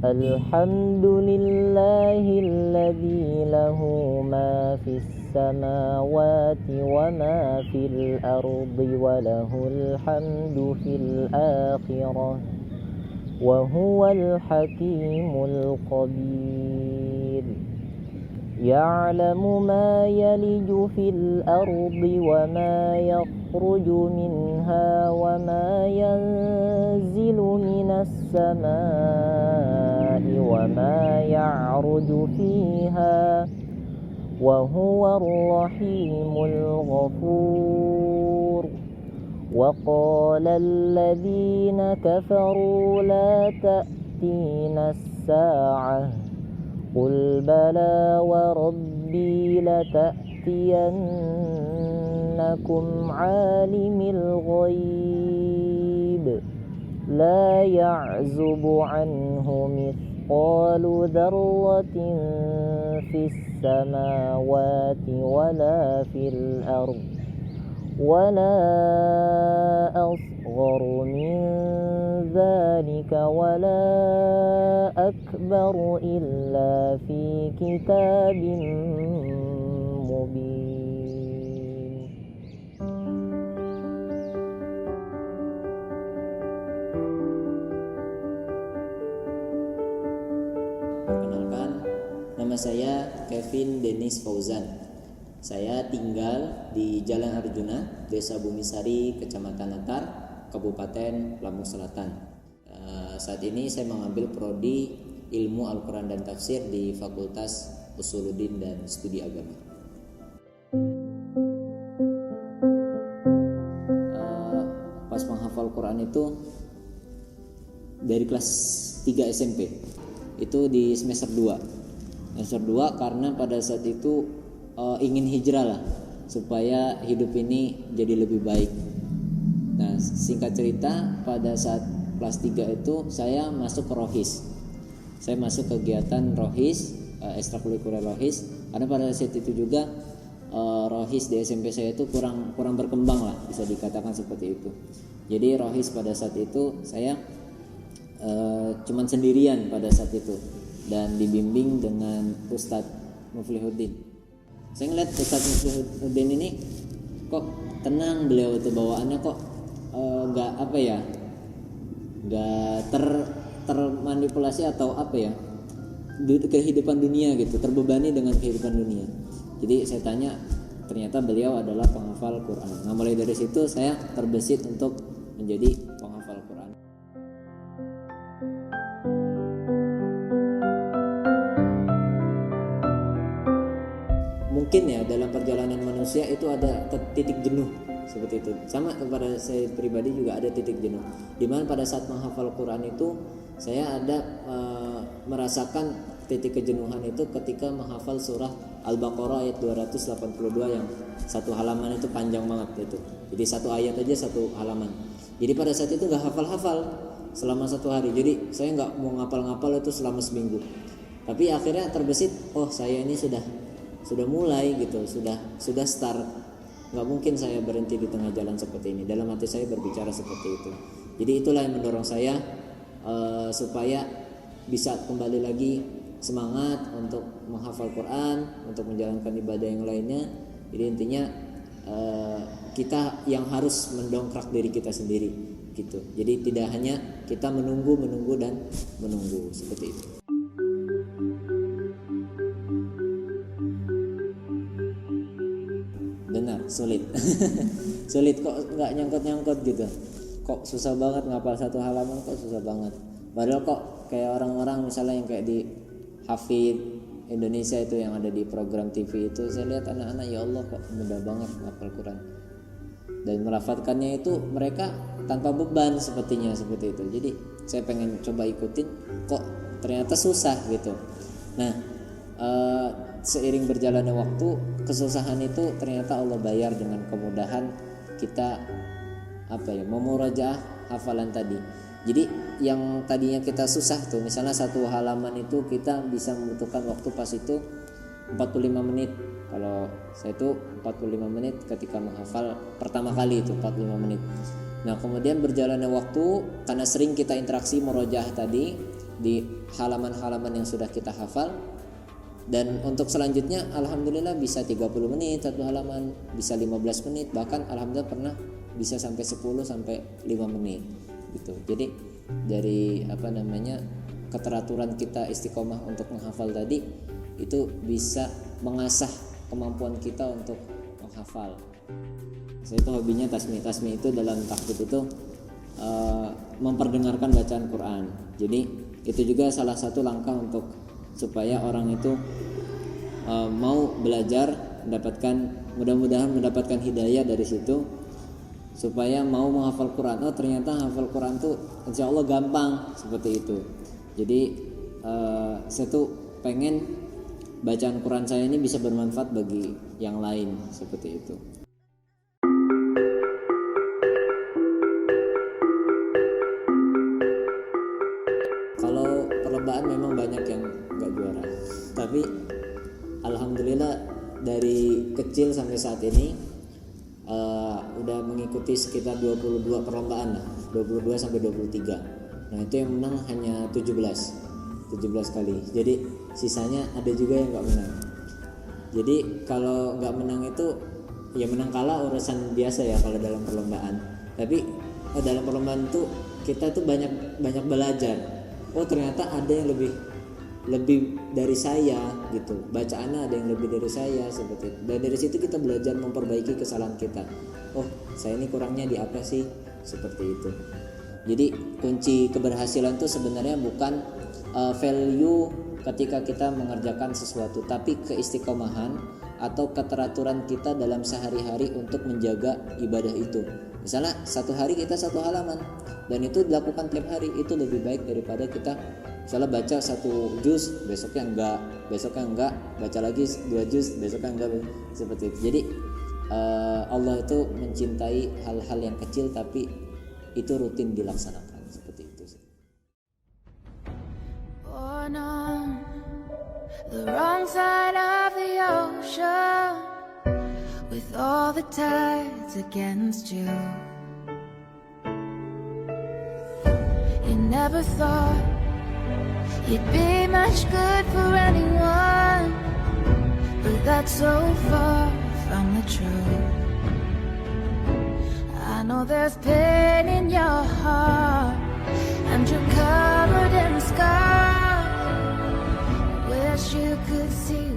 الحمد لله الذي له ما في السماوات وما في الأرض وله الحمد في الآخرة وهو الحكيم الخبير يعلم ما يلج في الأرض وما يخرج منها وما ينزل من السماء وما يعرج فيها وهو الرحيم الغفور وقال الذين كفروا لا تأتينا الساعة قل بلى وربي لتأتينكم عالم الغيب لا يعزب عنه مثقال ذرة في السماوات ولا في الأرض ولا أصغر من ذلك ولا أكبر إلا في كتاب مبين. Perkenalkan, nama saya Kevin Dennis Fauzan. Saya tinggal di Jalan Arjuna, Desa Bumisari, Kecamatan Natar, Kabupaten Lampung Selatan. Saat ini saya mengambil prodi Ilmu Al-Quran dan Tafsir di Fakultas Usuluddin dan Studi Agama. Pas menghafal Quran itu dari kelas 3 SMP. Itu di semester 2. Semester 2 karena pada saat itu ingin hijrah lah supaya hidup ini jadi lebih baik. Nah, singkat cerita, pada saat kelas 3 itu saya masuk ke Rohis. Saya masuk kegiatan Rohis, ekstrakurikuler Rohis, karena pada saat itu juga Rohis di SMP saya itu kurang berkembang lah, bisa dikatakan seperti itu. Jadi Rohis pada saat itu saya cuman sendirian pada saat itu dan dibimbing dengan Ustadz Muflihuddin. Saya ngeliat Ustadz Muflihuddin ini kok tenang, beliau itu bawaannya kok nggak termanipulasi atau kehidupan dunia gitu, terbebani dengan kehidupan dunia. Jadi saya tanya, ternyata beliau adalah penghafal Quran. Nah, mulai dari situ saya terbesit untuk menjadi penghafal Quran. Mungkin ya dalam perjalanan manusia itu ada titik jenuh seperti itu. Sama kepada saya pribadi juga ada titik jenuh. Dimana pada saat menghafal Quran itu saya ada merasakan titik kejenuhan itu ketika menghafal surah Al-Baqarah ayat 282 yang satu halaman itu panjang banget itu. Jadi satu ayat aja satu halaman. Jadi pada saat itu nggak hafal-hafal selama satu hari. Jadi saya nggak mau ngapal-ngapal itu selama seminggu. Tapi akhirnya terbesit, oh saya ini sudah mulai gitu, sudah start. Nggak mungkin saya berhenti di tengah jalan seperti ini. Dalam hati saya berbicara seperti itu. Jadi itulah yang mendorong saya supaya bisa kembali lagi semangat untuk menghafal Quran, untuk menjalankan ibadah yang lainnya. Jadi intinya kita yang harus mendongkrak diri kita sendiri gitu. Jadi tidak hanya kita menunggu dan menunggu seperti itu. Benar, sulit. Sulit kok, nggak nyangkut gitu. Kok susah banget ngapal satu halaman, kok susah banget. Padahal kok kayak orang-orang misalnya yang kayak di Hafid Indonesia itu yang ada di program TV itu, saya lihat anak-anak, ya Allah kok mudah banget ngapal Quran. Dan melafadzkannya itu mereka tanpa beban sepertinya seperti itu. Jadi saya pengen coba ikutin, kok ternyata susah gitu. Nah, seiring berjalannya waktu, kesusahan itu ternyata Allah bayar dengan kemudahan kita memurajaah hafalan tadi. Jadi yang tadinya kita susah tuh, misalnya satu halaman itu kita bisa membutuhkan waktu pas itu 45 menit. Kalau saya itu 45 menit ketika menghafal pertama kali itu 45 menit. Nah, kemudian berjalannya waktu karena sering kita interaksi murojaah tadi, di halaman-halaman yang sudah kita hafal. Dan untuk selanjutnya alhamdulillah bisa 30 menit satu halaman, bisa 15 menit, bahkan alhamdulillah pernah bisa sampai 10 sampai 5 menit gitu. Jadi dari keteraturan kita istiqomah untuk menghafal tadi itu bisa mengasah kemampuan kita untuk menghafal. Saya itu hobinya tasmi. Tasmi itu dalam tahfidz itu memperdengarkan bacaan Quran. Jadi itu juga salah satu langkah untuk supaya orang itu mau belajar, mudah-mudahan mendapatkan hidayah dari situ, supaya mau menghafal Quran. Oh ternyata hafal Quran tuh insya Allah gampang, seperti itu. Jadi saya tuh pengen bacaan Quran saya ini bisa bermanfaat bagi yang lain, seperti itu. Kalau perlombaan memang banyak yang gak juara, tapi alhamdulillah dari kecil sampai saat ini udah mengikuti sekitar 22 perlombaan lah, 22 sampai 23. Nah itu yang menang hanya 17 kali. Jadi sisanya ada juga yang gak menang. Jadi kalau gak menang itu ya menang kalah urusan biasa ya kalau dalam perlombaan. Tapi dalam perlombaan tuh kita tuh banyak belajar. Oh ternyata ada yang lebih dari saya gitu, bacaannya ada yang lebih dari saya, seperti itu. Dan dari situ kita belajar memperbaiki kesalahan kita. Oh saya ini kurangnya di apa sih, seperti itu. Jadi kunci keberhasilan itu sebenarnya bukan value ketika kita mengerjakan sesuatu, tapi keistiqomahan atau keteraturan kita dalam sehari-hari untuk menjaga ibadah itu. Misalnya satu hari kita satu halaman dan itu dilakukan tiap hari, itu lebih baik daripada kita misalnya baca 1 juz besoknya enggak, baca lagi 2 juz besoknya enggak, seperti itu. Jadi Allah itu mencintai hal-hal yang kecil tapi itu rutin dilaksanakan, seperti itu. Born on the wrong side of the ocean, with all the tides against you. You never thought you'd be much good for anyone, but that's so far from the truth. I know there's pain in your heart, and you're covered in scars. Wish you could see